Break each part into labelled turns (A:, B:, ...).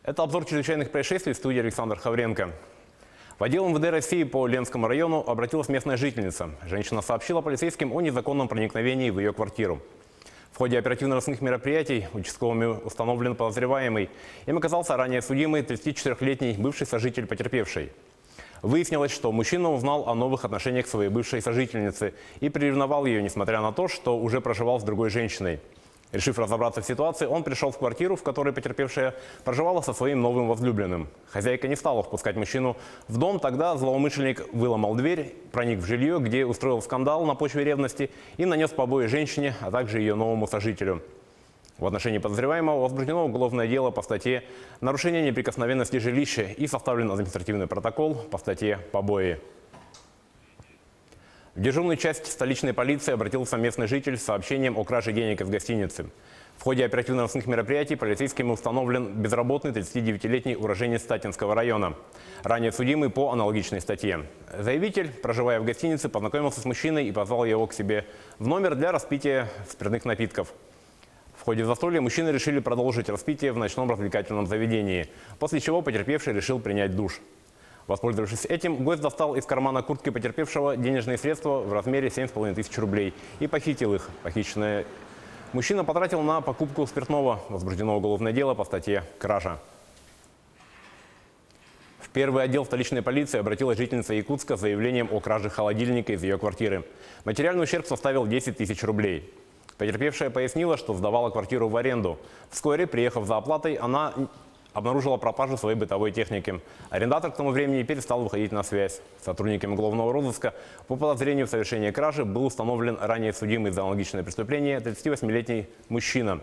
A: Это обзор чрезвычайных происшествий в студии Александр Хавренко. В отдел МВД России по Ленскому району обратилась местная жительница. Женщина сообщила полицейским о незаконном проникновении в ее квартиру. В ходе оперативно-розыскных мероприятий участковыми установлен подозреваемый. Им оказался ранее судимый 34-летний бывший сожитель потерпевшей. Выяснилось, что мужчина узнал о новых отношениях своей бывшей сожительницы и приревновал ее, несмотря на то, что уже проживал с другой женщиной. Решив разобраться в ситуации, он пришел в квартиру, в которой потерпевшая проживала со своим новым возлюбленным. Хозяйка не стала впускать мужчину в дом, тогда злоумышленник выломал дверь, проник в жилье, где устроил скандал на почве ревности и нанес побои женщине, а также ее новому сожителю. В отношении подозреваемого возбуждено уголовное дело по статье «Нарушение неприкосновенности жилища» и составлен административный протокол по статье «Побои». В дежурную часть столичной полиции обратился местный житель с сообщением о краже денег из гостиницы. В ходе оперативно-розыскных мероприятий полицейскими установлен безработный 39-летний уроженец Статинского района, ранее судимый по аналогичной статье. Заявитель, проживая в гостинице, познакомился с мужчиной и позвал его к себе в номер для распития спиртных напитков. В ходе застолья мужчины решили продолжить распитие в ночном развлекательном заведении, после чего потерпевший решил принять душ. Воспользовавшись этим, гость достал из кармана куртки потерпевшего денежные средства в размере 7500 рублей и похитил их. Похищенное мужчина потратил на покупку спиртного. Возбуждено уголовное дело по статье «Кража». В первый отдел столичной полиции обратилась жительница Якутска с заявлением о краже холодильника из ее квартиры. Материальный ущерб составил 10 000 рублей. Потерпевшая пояснила, что сдавала квартиру в аренду. Вскоре, приехав за оплатой, она обнаружила пропажу своей бытовой техники. Арендатор к тому времени перестал выходить на связь. Сотрудниками уголовного розыска по подозрению в совершении кражи был установлен ранее судимый за аналогичное преступление 38-летний мужчина.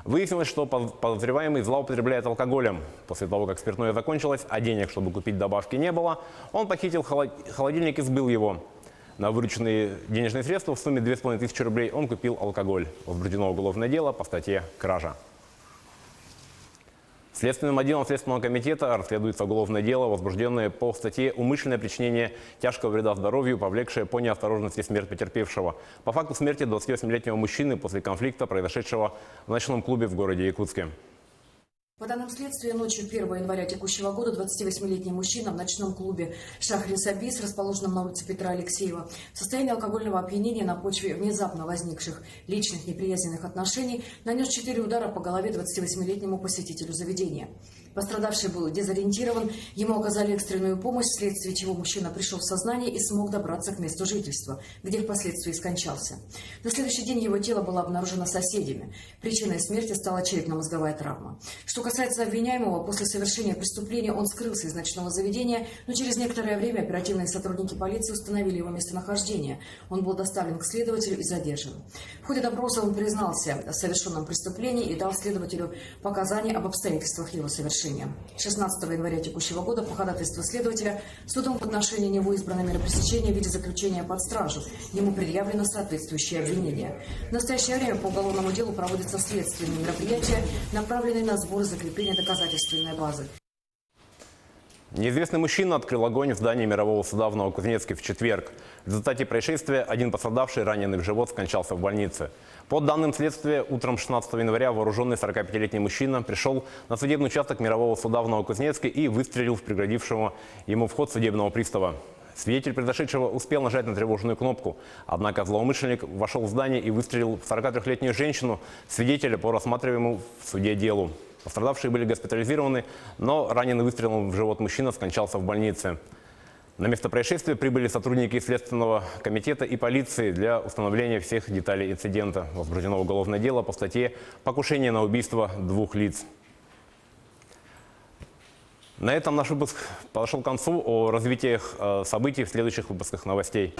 A: Выяснилось, что подозреваемый злоупотребляет алкоголем. После того, как спиртное закончилось, а денег, чтобы купить добавки, не было, он похитил холодильник и сбыл его. На вырученные денежные средства в сумме 2500 рублей он купил алкоголь. Возбуждено уголовное дело по статье «Кража». Следственным отделом Следственного комитета расследуется уголовное дело, возбужденное по статье «Умышленное причинение тяжкого вреда здоровью, повлекшее по неосторожности смерть потерпевшего». По факту смерти 28-летнего мужчины после конфликта, произошедшего в ночном клубе в городе Якутске.
B: По данным следствия, ночью 1 января текущего года 28-летний мужчина в ночном клубе «Шахрин-Сабис», расположенном на улице Петра Алексеева, в состоянии алкогольного опьянения на почве внезапно возникших личных неприязненных отношений нанес 4 удара по голове 28-летнему посетителю заведения. Пострадавший был дезориентирован, ему оказали экстренную помощь, вследствие чего мужчина пришел в сознание и смог добраться к месту жительства, где впоследствии скончался. На следующий день его тело было обнаружено соседями. Причиной смерти стала черепно-мозговая травма. Что касается обвиняемого, после совершения преступления он скрылся из ночного заведения, но через некоторое время оперативные сотрудники полиции установили его местонахождение. Он был доставлен к следователю и задержан. В ходе допроса он признался в совершенном преступлении и дал следователю показания об обстоятельствах его совершения. 16 января текущего года по ходатайству следователя судом в отношении него избрано меры пресечения в виде заключения под стражу. Ему предъявлено соответствующее обвинение. В настоящее время по уголовному делу проводятся следственные мероприятия, направленные на сбор и закрепление доказательственной базы.
A: Неизвестный мужчина открыл огонь в здании мирового суда в Новокузнецке в четверг. В результате происшествия один пострадавший, раненый в живот, скончался в больнице. По данным следствия, утром 16 января вооруженный 45-летний мужчина пришел на судебный участок мирового суда в Новокузнецке и выстрелил в преградившего ему вход судебного пристава. Свидетель произошедшего успел нажать на тревожную кнопку, однако злоумышленник вошел в здание и выстрелил в 43-летнюю женщину, свидетеля по рассматриваемому в суде делу. Пострадавшие были госпитализированы, но раненый выстрелом в живот мужчина скончался в больнице. На место происшествия прибыли сотрудники Следственного комитета и полиции для установления всех деталей инцидента. Возбуждено уголовное дело по статье «Покушение на убийство 2 лиц». На этом наш выпуск подошел к концу. О развитии событий в следующих выпусках новостей.